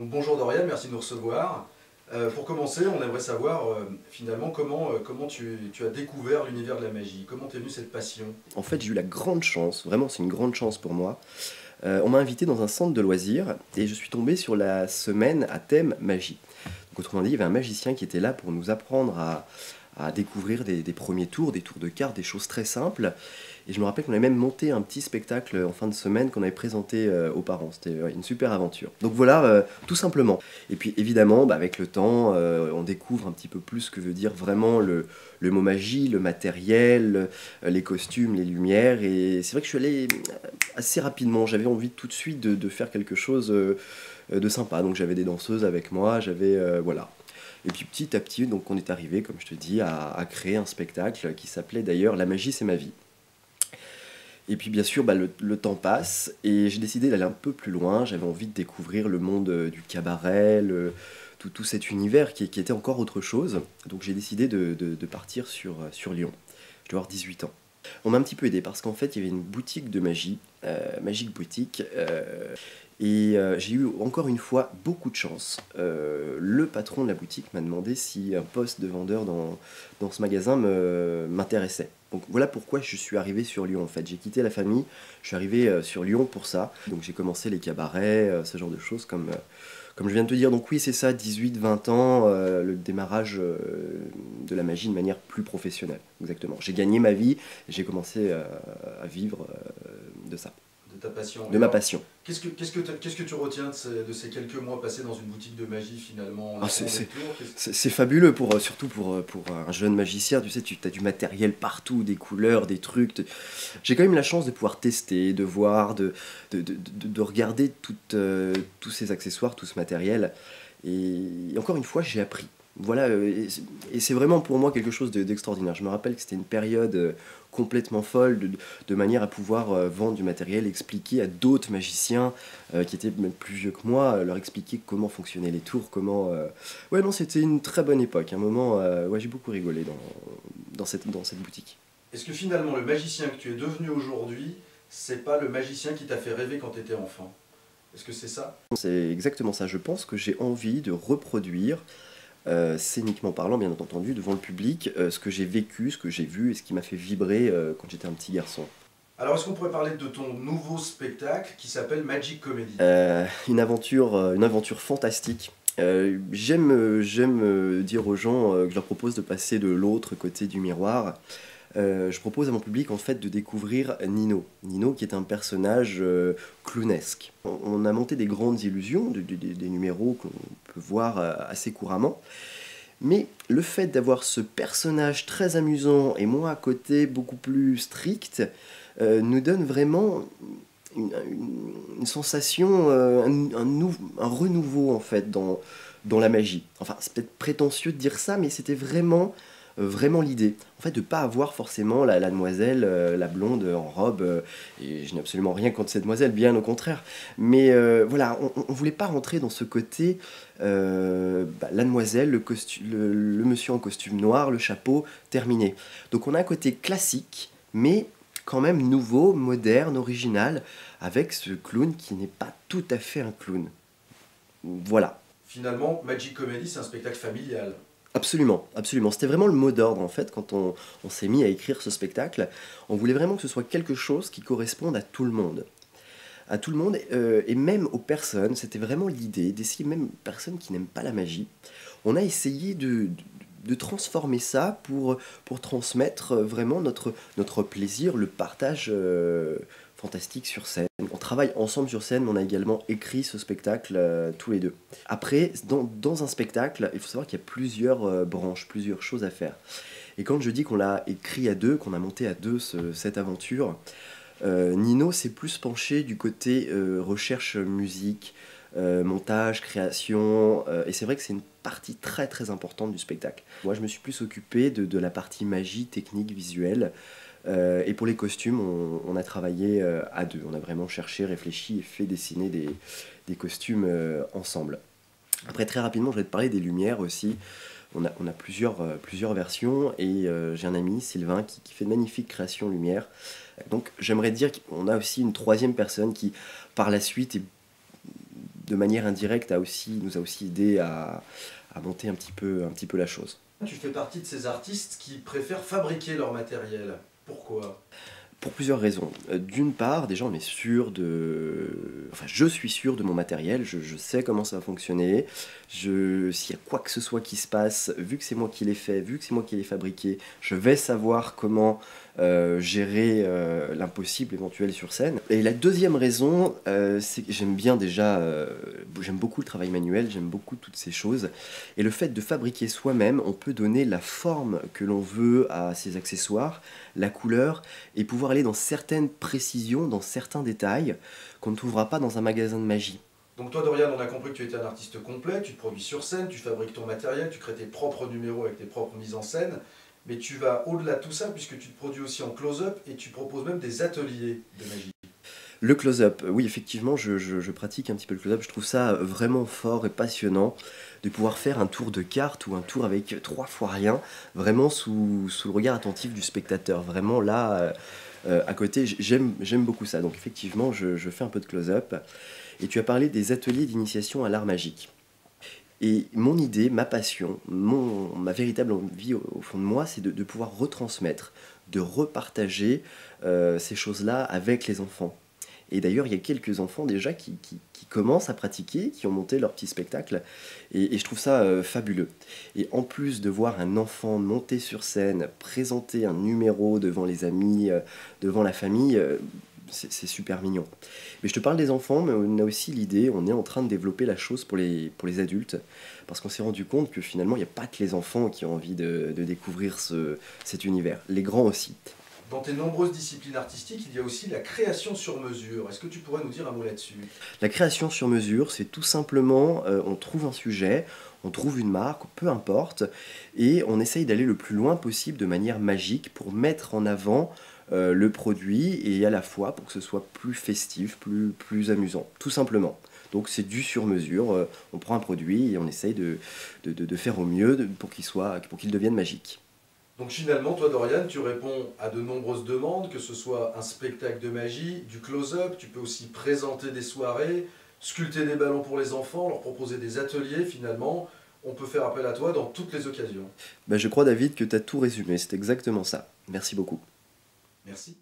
Bonjour Dorian, merci de nous recevoir. Pour commencer, on aimerait savoir finalement comment tu as découvert l'univers de la magie. Comment t'es venue cette passion? En fait, j'ai eu la grande chance, vraiment c'est une grande chance pour moi. On m'a invité dans un centre de loisirs et je suis tombé sur la semaine à thème magie. Donc, autrement dit, il y avait un magicien qui était là pour nous apprendre à découvrir des premiers tours, des tours de cartes, des choses très simples. Et je me rappelle qu'on avait même monté un petit spectacle en fin de semaine qu'on avait présenté aux parents. C'était une super aventure. Donc voilà, tout simplement. Et puis évidemment, avec le temps, on découvre un petit peu plus ce que veut dire vraiment le mot magie, le matériel, les costumes, les lumières. Et c'est vrai que je suis allé assez rapidement. J'avais envie tout de suite de faire quelque chose de sympa. Donc j'avais des danseuses avec moi, j'avais voilà. Et puis petit à petit, donc on est arrivé, comme je te dis, à créer un spectacle qui s'appelait d'ailleurs La magie c'est ma vie. Et puis bien sûr, le temps passe et j'ai décidé d'aller un peu plus loin. J'avais envie de découvrir le monde du cabaret, tout cet univers qui était encore autre chose. Donc j'ai décidé de partir sur Lyon. Je dois avoir 18 ans. On m'a un petit peu aidé parce qu'en fait, il y avait une boutique de magie, Magic Boutique, j'ai eu encore une fois beaucoup de chance. Le patron de la boutique m'a demandé si un poste de vendeur dans ce magasin m'intéressait. Donc voilà pourquoi je suis arrivé sur Lyon en fait. J'ai quitté la famille, je suis arrivé sur Lyon pour ça. Donc j'ai commencé les cabarets, ce genre de choses comme je viens de te dire. Donc oui c'est ça, 18-20 ans, le démarrage de la magie de manière plus professionnelle. Exactement. J'ai gagné ma vie et j'ai commencé à vivre de ça, De ta passion. de ma passion. Qu'est-ce que tu retiens de ces quelques mois passés dans une boutique de magie finalement en Ah, attendant des tours? c'est fabuleux surtout pour un jeune magicien. Tu sais, tu as du matériel partout, des couleurs, des trucs. J'ai quand même la chance de pouvoir tester, de voir, de regarder tous ces accessoires, tout ce matériel. Et encore une fois, j'ai appris. Voilà, et c'est vraiment pour moi quelque chose d'extraordinaire. Je me rappelle que c'était une période complètement folle de manière à pouvoir vendre du matériel, expliquer à d'autres magiciens qui étaient même plus vieux que moi, leur expliquer comment fonctionnaient les tours, comment... Ouais, non, c'était une très bonne époque. Un moment, ouais, j'ai beaucoup rigolé dans cette boutique. Est-ce que finalement le magicien que tu es devenu aujourd'hui, c'est pas le magicien qui t'a fait rêver quand tu étais enfant? Est-ce que c'est ça? C'est exactement ça. Je pense que j'ai envie de reproduire, scéniquement parlant, bien entendu, devant le public, ce que j'ai vécu, ce que j'ai vu et ce qui m'a fait vibrer quand j'étais un petit garçon. Alors est-ce qu'on pourrait parler de ton nouveau spectacle qui s'appelle Magic Comedy? Une aventure fantastique. J'aime dire aux gens que je leur propose de passer de l'autre côté du miroir. Je propose à mon public en fait de découvrir Nino. Nino qui est un personnage clownesque. On a monté des grandes illusions, des numéros qu'on peut voir assez couramment. Mais le fait d'avoir ce personnage très amusant et moi à côté beaucoup plus strict nous donne vraiment une sensation, un renouveau en fait dans la magie. Enfin, c'est peut-être prétentieux de dire ça, mais c'était vraiment l'idée. En fait, de ne pas avoir forcément la demoiselle, la blonde en robe, et je n'ai absolument rien contre cette demoiselle, bien au contraire. Mais voilà, on ne voulait pas rentrer dans ce côté, la demoiselle, le monsieur en costume noir, le chapeau, terminé. Donc on a un côté classique, mais quand même nouveau, moderne, original, avec ce clown qui n'est pas tout à fait un clown. Voilà. Finalement, Magic Comedy, c'est un spectacle familial. Absolument, absolument. C'était vraiment le mot d'ordre en fait quand on s'est mis à écrire ce spectacle. On voulait vraiment que ce soit quelque chose qui corresponde à tout le monde. À tout le monde et même aux personnes. C'était vraiment l'idée d'essayer, même personnes qui n'aiment pas la magie. On a essayé de transformer ça pour transmettre vraiment notre plaisir, le partage fantastique sur scène. On travaille ensemble sur scène, mais on a également écrit ce spectacle tous les deux. Après, dans un spectacle, il faut savoir qu'il y a plusieurs branches, plusieurs choses à faire. Et quand je dis qu'on l'a écrit à deux, qu'on a monté à deux cette aventure, Nino s'est plus penché du côté recherche musique, montage, création, et c'est vrai que c'est une partie très très importante du spectacle. Moi je me suis plus occupé de la partie magie, technique, visuelle, et pour les costumes on a travaillé à deux, on a vraiment cherché, réfléchi et fait dessiner des costumes ensemble. Après très rapidement je vais te parler des lumières aussi. On a plusieurs versions et j'ai un ami, Sylvain, qui fait de magnifiques créations lumière. Donc j'aimerais dire qu'on a aussi une troisième personne qui, par la suite, est de manière indirecte, nous a aussi aidé à monter un petit peu la chose. Tu fais partie de ces artistes qui préfèrent fabriquer leur matériel. Pourquoi? Pour plusieurs raisons. D'une part, déjà, on est sûr enfin, je suis sûr de mon matériel, je sais comment ça va fonctionner. S'il y a quoi que ce soit qui se passe, vu que c'est moi qui l'ai fait, vu que c'est moi qui l'ai fabriqué, je vais savoir comment gérer l'impossible éventuel sur scène. Et la deuxième raison, c'est que j'aime beaucoup le travail manuel, j'aime beaucoup toutes ces choses. Et le fait de fabriquer soi-même, on peut donner la forme que l'on veut à ces accessoires, la couleur, et pouvoir aller dans certaines précisions, dans certains détails qu'on ne trouvera pas dans un magasin de magie. Donc toi, Dorian, on a compris que tu étais un artiste complet, tu te produis sur scène, tu fabriques ton matériel, tu crées tes propres numéros avec tes propres mises en scène, mais tu vas au-delà de tout ça puisque tu te produis aussi en close-up et tu proposes même des ateliers de magie. Le close-up, oui, effectivement, je pratique un petit peu le close-up. Je trouve ça vraiment fort et passionnant de pouvoir faire un tour de carte ou un tour avec 3 fois rien, vraiment sous le regard attentif du spectateur. Vraiment là, à côté, j'aime beaucoup ça. Donc effectivement, je fais un peu de close-up. Et tu as parlé des ateliers d'initiation à l'art magique. Et mon idée, ma passion, ma véritable envie au fond de moi, c'est de pouvoir retransmettre, de repartager ces choses-là avec les enfants. Et d'ailleurs, il y a quelques enfants déjà qui commencent à pratiquer, qui ont monté leur petit spectacle, et je trouve ça fabuleux. Et en plus de voir un enfant monter sur scène, présenter un numéro devant les amis, devant la famille, c'est super mignon. Mais je te parle des enfants, mais on a aussi l'idée, on est en train de développer la chose pour pour les adultes, parce qu'on s'est rendu compte que finalement, il n'y a pas que les enfants qui ont envie de découvrir cet univers, les grands aussi. Dans tes nombreuses disciplines artistiques, il y a aussi la création sur mesure. Est-ce que tu pourrais nous dire un mot là-dessus? La création sur mesure, c'est tout simplement, on trouve un sujet, on trouve une marque, peu importe, et on essaye d'aller le plus loin possible de manière magique pour mettre en avant le produit et à la fois pour que ce soit plus festif, plus amusant, tout simplement. Donc c'est du sur mesure, on prend un produit et on essaye de faire au mieux pour qu'il devienne magique. Donc finalement, toi Dorian, tu réponds à de nombreuses demandes, que ce soit un spectacle de magie, du close-up, tu peux aussi présenter des soirées, sculpter des ballons pour les enfants, leur proposer des ateliers finalement. On peut faire appel à toi dans toutes les occasions. Ben, je crois David que tu as tout résumé, c'est exactement ça. Merci beaucoup. Merci.